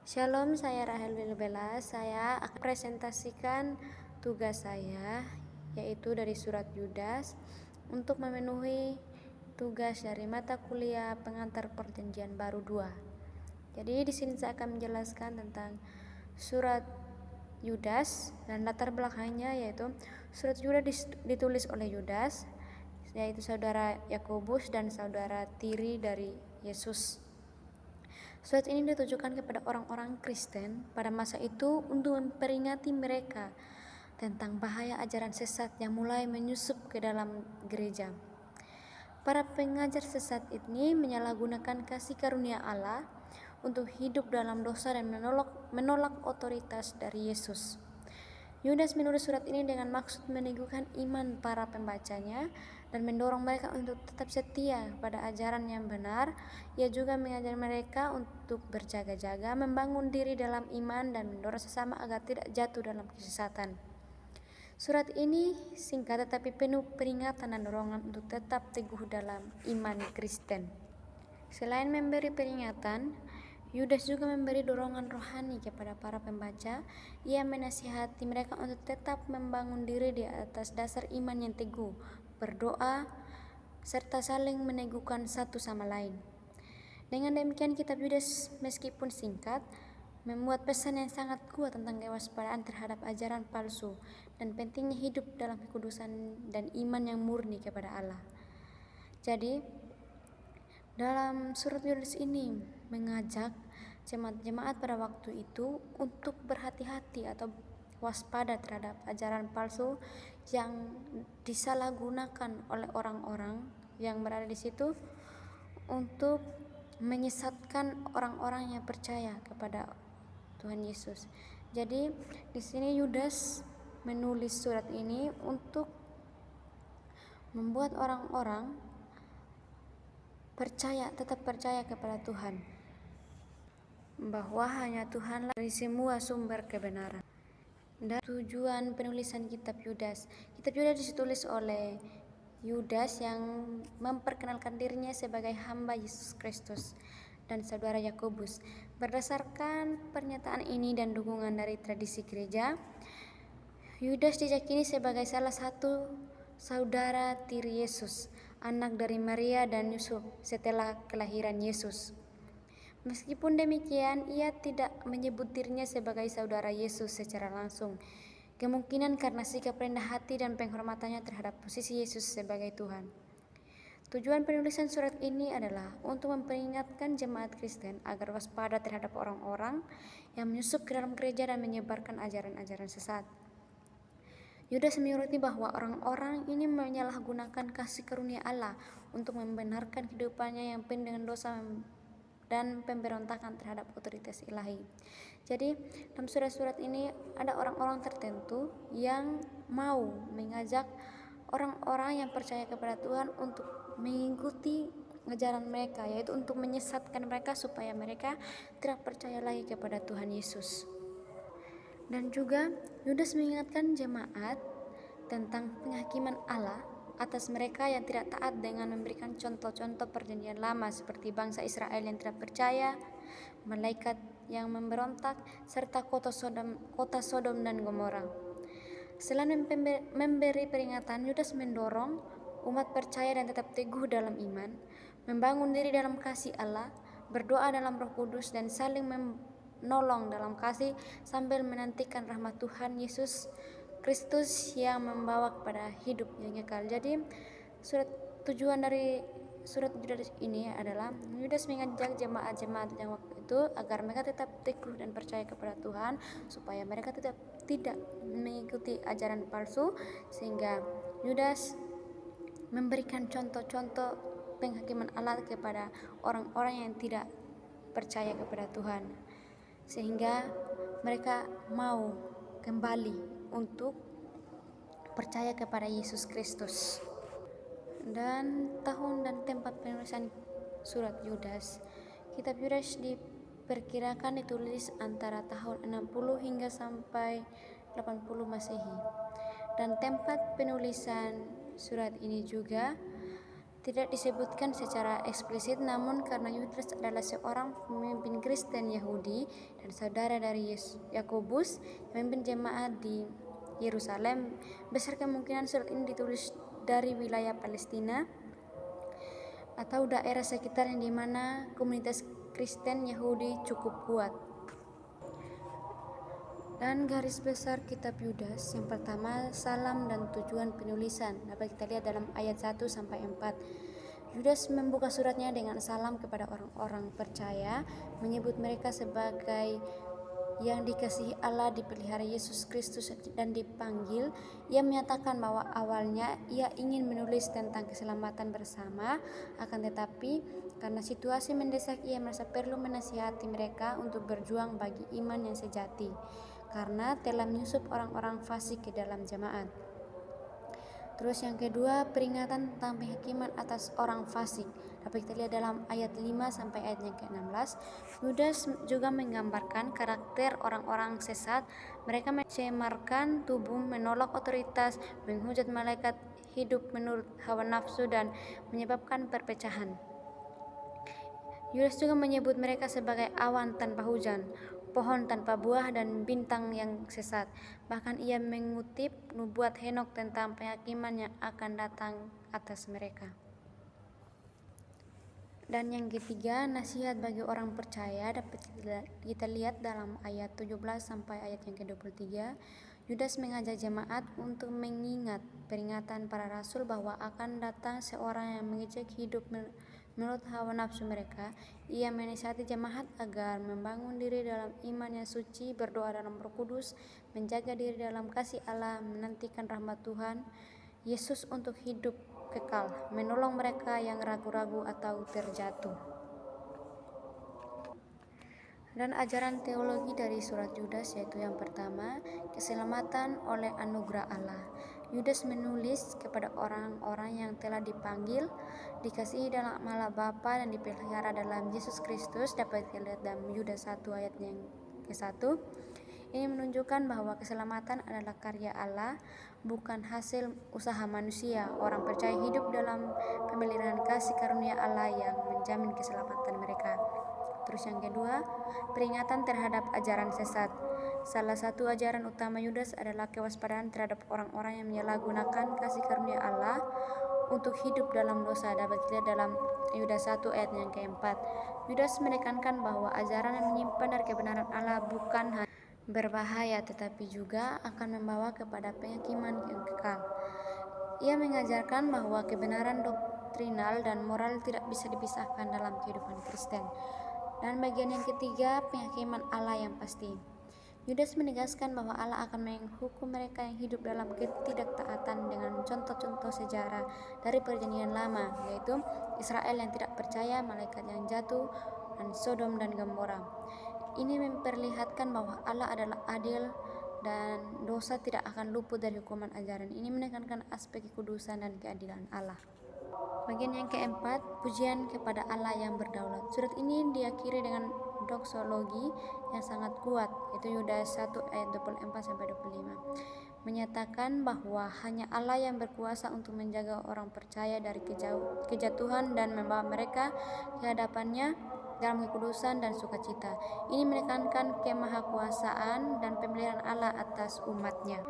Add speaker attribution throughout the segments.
Speaker 1: Shalom, saya Rahel Wilbela. Saya akan presentasikan tugas saya, yaitu dari surat Yudas, untuk memenuhi tugas dari mata kuliah pengantar perjanjian baru 2. Jadi di sini saya akan menjelaskan tentang surat Yudas dan latar belakangnya, yaitu surat Yudas ditulis oleh Yudas, yaitu saudara Yakobus dan saudara tiri dari Yesus. Surat ini ditujukan kepada orang-orang Kristen pada masa itu untuk memperingati mereka tentang bahaya ajaran sesat yang mulai menyusup ke dalam gereja. Para pengajar sesat ini menyalahgunakan kasih karunia Allah untuk hidup dalam dosa dan menolak otoritas dari Yesus. Yudas menulis surat ini dengan maksud meneguhkan iman para pembacanya dan mendorong mereka untuk tetap setia pada ajaran yang benar. Ia juga mengajar mereka untuk berjaga-jaga, membangun diri dalam iman, dan mendorong sesama agar tidak jatuh dalam kesesatan. Surat ini singkat tetapi penuh peringatan dan dorongan untuk tetap teguh dalam iman Kristen. Selain memberi peringatan, Yudas juga memberi dorongan rohani kepada para pembaca. Ia menasihati mereka untuk tetap membangun diri di atas dasar iman yang teguh, berdoa, serta saling meneguhkan satu sama lain. Dengan demikian, kitab Yudas meskipun singkat, memuat pesan yang sangat kuat tentang kewaspadaan terhadap ajaran palsu dan pentingnya hidup dalam kekudusan dan iman yang murni kepada Allah. Jadi, dalam surat Yudas ini mengajak jemaat-jemaat pada waktu itu untuk berhati-hati atau waspada terhadap ajaran palsu yang disalahgunakan oleh orang-orang yang berada di situ untuk menyesatkan orang-orang yang percaya kepada Tuhan Yesus. Jadi di sini Yudas menulis surat ini untuk membuat orang-orang tetap percaya kepada Tuhan, bahwa hanya Tuhanlah dari semua sumber kebenaran. Dan tujuan penulisan kitab Yudas ditulis oleh Yudas yang memperkenalkan dirinya sebagai hamba Yesus Kristus dan saudara Yakobus. Berdasarkan pernyataan ini dan dukungan dari tradisi gereja, Yudas diyakini sebagai salah satu saudara tiri Yesus, anak dari Maria dan Yusuf setelah kelahiran Yesus. Meskipun demikian, ia tidak menyebut dirinya sebagai saudara Yesus secara langsung, kemungkinan karena sikap rendah hati dan penghormatannya terhadap posisi Yesus sebagai Tuhan. Tujuan penulisan surat ini adalah untuk memperingatkan jemaat Kristen agar waspada terhadap orang-orang yang menyusup ke dalam gereja dan menyebarkan ajaran-ajaran sesat. Yudas menyuruti bahwa orang-orang ini menyalahgunakan kasih karunia Allah untuk membenarkan kehidupannya yang penuh dengan dosa dan pemberontakan terhadap otoritas ilahi. Jadi dalam surat-surat ini ada orang-orang tertentu yang mau mengajak orang-orang yang percaya kepada Tuhan untuk mengikuti ajaran mereka, yaitu untuk menyesatkan mereka supaya mereka tidak percaya lagi kepada Tuhan Yesus. Dan juga Yudas mengingatkan jemaat tentang penghakiman Allah atas mereka yang tidak taat dengan memberikan contoh-contoh perjanjian lama seperti bangsa Israel yang tidak percaya, malaikat yang memberontak, serta kota Sodom dan Gomora. Selain memberi peringatan, Yudas mendorong umat percaya dan tetap teguh dalam iman, membangun diri dalam kasih Allah, berdoa dalam Roh Kudus, dan saling menolong dalam kasih sambil menantikan rahmat Tuhan Yesus Kristus yang membawa kepada hidup yang kekal. Jadi tujuan dari surat Yudas ini adalah Yudas mengajak jemaat-jemaat yang waktu itu agar mereka tetap teguh dan percaya kepada Tuhan, supaya mereka tetap tidak mengikuti ajaran palsu, sehingga Yudas memberikan contoh-contoh penghakiman Allah kepada orang-orang yang tidak percaya kepada Tuhan, sehingga mereka mau kembali untuk percaya kepada Yesus Kristus. Dan tahun dan tempat penulisan surat Yudas, kitab Yudas diperkirakan ditulis antara tahun 60 hingga sampai 80 Masehi. Dan tempat penulisan surat ini juga Tidak disebutkan secara eksplisit, namun karena Yudas adalah seorang pemimpin Kristen Yahudi dan saudara dari Yakobus, pemimpin jemaat di Yerusalem, besar kemungkinan surat ini ditulis dari wilayah Palestina atau daerah sekitar yang dimana komunitas Kristen Yahudi cukup kuat. Dan garis besar kitab Yudas, yang pertama, salam dan tujuan penulisan dapat kita lihat dalam ayat 1-4. Yudas membuka suratnya dengan salam kepada orang-orang percaya, menyebut mereka sebagai yang dikasihi Allah, dipelihara Yesus Kristus dan dipanggil. Ia menyatakan bahwa awalnya ia ingin menulis tentang keselamatan bersama, akan tetapi karena situasi mendesak ia merasa perlu menasihati mereka untuk berjuang bagi iman yang sejati, karena telah menyusup orang-orang fasik ke dalam jemaat. Terus yang kedua, peringatan tentang penghakiman atas orang fasik dapat kita lihat dalam ayat 5 ayat yang ke-16. Yudas juga menggambarkan karakter orang-orang sesat. Mereka mencemarkan tubuh, menolak otoritas, menghujat malaikat, hidup menurut hawa nafsu, dan menyebabkan perpecahan. Yudas juga menyebut mereka sebagai awan tanpa hujan, pohon tanpa buah, dan bintang yang sesat. Bahkan ia mengutip nubuat Henokh tentang penghakiman yang akan datang atas mereka. Dan yang ketiga, nasihat bagi orang percaya dapat kita lihat dalam ayat 17 sampai ayat yang ke-23. Yudas mengajak jemaat untuk mengingat peringatan para rasul bahwa akan datang seorang yang mengejek hidup menurut hawa nafsu mereka. Ia menasihati jemaat agar membangun diri dalam iman yang suci, berdoa dalam Roh Kudus, menjaga diri dalam kasih Allah, menantikan rahmat Tuhan Yesus untuk hidup kekal, menolong mereka yang ragu-ragu atau terjatuh. Dan ajaran teologi dari surat Yudas yaitu yang pertama, keselamatan oleh anugerah Allah. Yudas menulis kepada orang-orang yang telah dipanggil, dikasihi dalam Allah Bapa, dan dipelihara dalam Yesus Kristus, dapat dilihat dalam Yudas 1 ayat yang ke-1. Ini menunjukkan bahwa keselamatan adalah karya Allah, bukan hasil usaha manusia. Orang percaya hidup dalam pemeliharaan kasih karunia Allah yang menjamin keselamatan mereka. Terus yang kedua, peringatan terhadap ajaran sesat. Salah satu ajaran utama Yudas adalah kewaspadaan terhadap orang-orang yang menyalahgunakan kasih karunia Allah untuk hidup dalam dosa, dapat dilihat dalam Yudas 1 ayat yang ke-4. Yudas menekankan bahwa ajaran yang menyimpan dari kebenaran Allah bukan hanya berbahaya, tetapi juga akan membawa kepada penghakiman yang kekal. Ia mengajarkan bahwa kebenaran doktrinal dan moral tidak bisa dipisahkan dalam kehidupan Kristen. Dan bagian yang ketiga, penghakiman Allah yang pasti. Yudas menegaskan bahwa Allah akan menghukum mereka yang hidup dalam ketidaktaatan dengan contoh-contoh sejarah dari Perjanjian Lama, yaitu Israel yang tidak percaya, malaikat yang jatuh, dan Sodom dan Gomora. Ini memperlihatkan bahwa Allah adalah adil dan dosa tidak akan luput dari hukuman ajaran. Ini menekankan aspek kekudusan dan keadilan Allah. Bagian yang keempat, pujian kepada Allah yang berdaulat. Surat ini diakhiri dengan doksologi yang sangat kuat, yaitu Yudas 1 ayat 24-25. Menyatakan bahwa hanya Allah yang berkuasa untuk menjaga orang percaya dari kejatuhan dan membawa mereka ke hadapannya dalam kekudusan dan sukacita. Ini menekankan kemahakuasaan dan pemeliharaan Allah atas umatnya.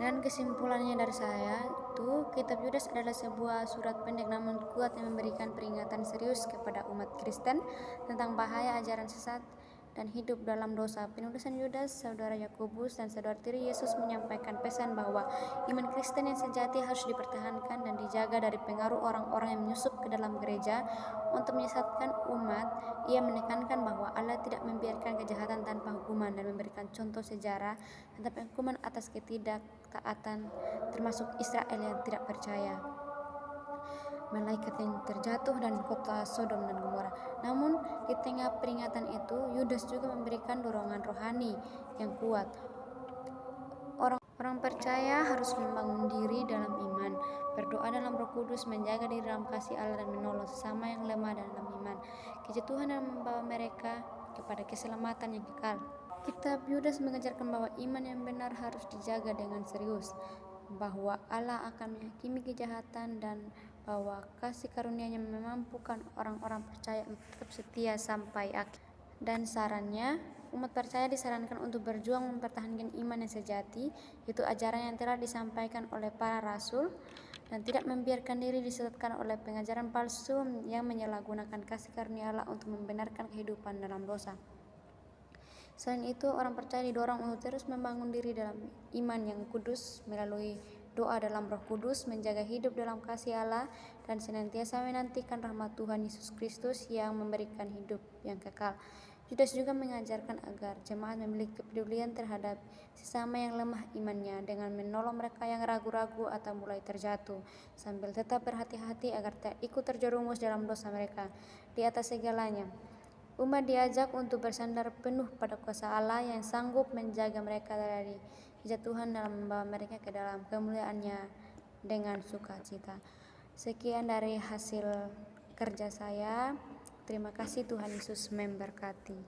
Speaker 1: Dan kesimpulannya dari saya itu, kitab Yudas adalah sebuah surat pendek namun kuat yang memberikan peringatan serius kepada umat Kristen tentang bahaya ajaran sesat dan hidup dalam dosa. Penulisan Yudas, saudara Yakobus dan saudara tiri Yesus, menyampaikan pesan bahwa iman Kristen yang sejati harus dipertahankan dan dijaga dari pengaruh orang-orang yang menyusup ke dalam gereja untuk menyesatkan umat. Ia menekankan bahwa Allah tidak membiarkan kejahatan tanpa hukuman dan memberikan contoh sejarah tentang hukuman atas ketidaktaatan, termasuk Israel yang tidak percaya, malaikat yang terjatuh, dan kota Sodom dan Gomora. Namun di tengah peringatan itu, Yudas juga memberikan dorongan rohani yang kuat. Orang percaya harus membangun diri dalam iman, berdoa dalam Roh Kudus, menjaga diri dalam kasih Allah, dan menolong sesama yang lemah dalam iman. Kejatuhan yang membawa mereka kepada keselamatan yang kekal. Kitab Yudas mengajarkan bahwa iman yang benar harus dijaga dengan serius, bahwa Allah akan menghakimi kejahatan dan bahwa kasih karunia-Nya memampukan orang-orang percaya untuk tetap setia sampai akhir. Dan sarannya, umat percaya disarankan untuk berjuang mempertahankan iman yang sejati, yaitu ajaran yang telah disampaikan oleh para rasul, dan tidak membiarkan diri disesatkan oleh pengajaran palsu yang menyalahgunakan kasih karunia Allah untuk membenarkan kehidupan dalam dosa. Selain itu, orang percaya didorong untuk terus membangun diri dalam iman yang kudus melalui doa dalam Roh Kudus, menjaga hidup dalam kasih Allah, dan senantiasa menantikan rahmat Tuhan Yesus Kristus yang memberikan hidup yang kekal. Yudas juga mengajarkan agar jemaat memiliki kepedulian terhadap sesama yang lemah imannya dengan menolong mereka yang ragu-ragu atau mulai terjatuh, sambil tetap berhati-hati agar tak ikut terjerumus dalam dosa mereka. Di atas segalanya, umat diajak untuk bersandar penuh pada kuasa Allah yang sanggup menjaga mereka dari kejatuhan dalam membawa mereka ke dalam kemuliaan-Nya dengan sukacita. Sekian dari hasil kerja saya. Terima kasih, Tuhan Yesus memberkati.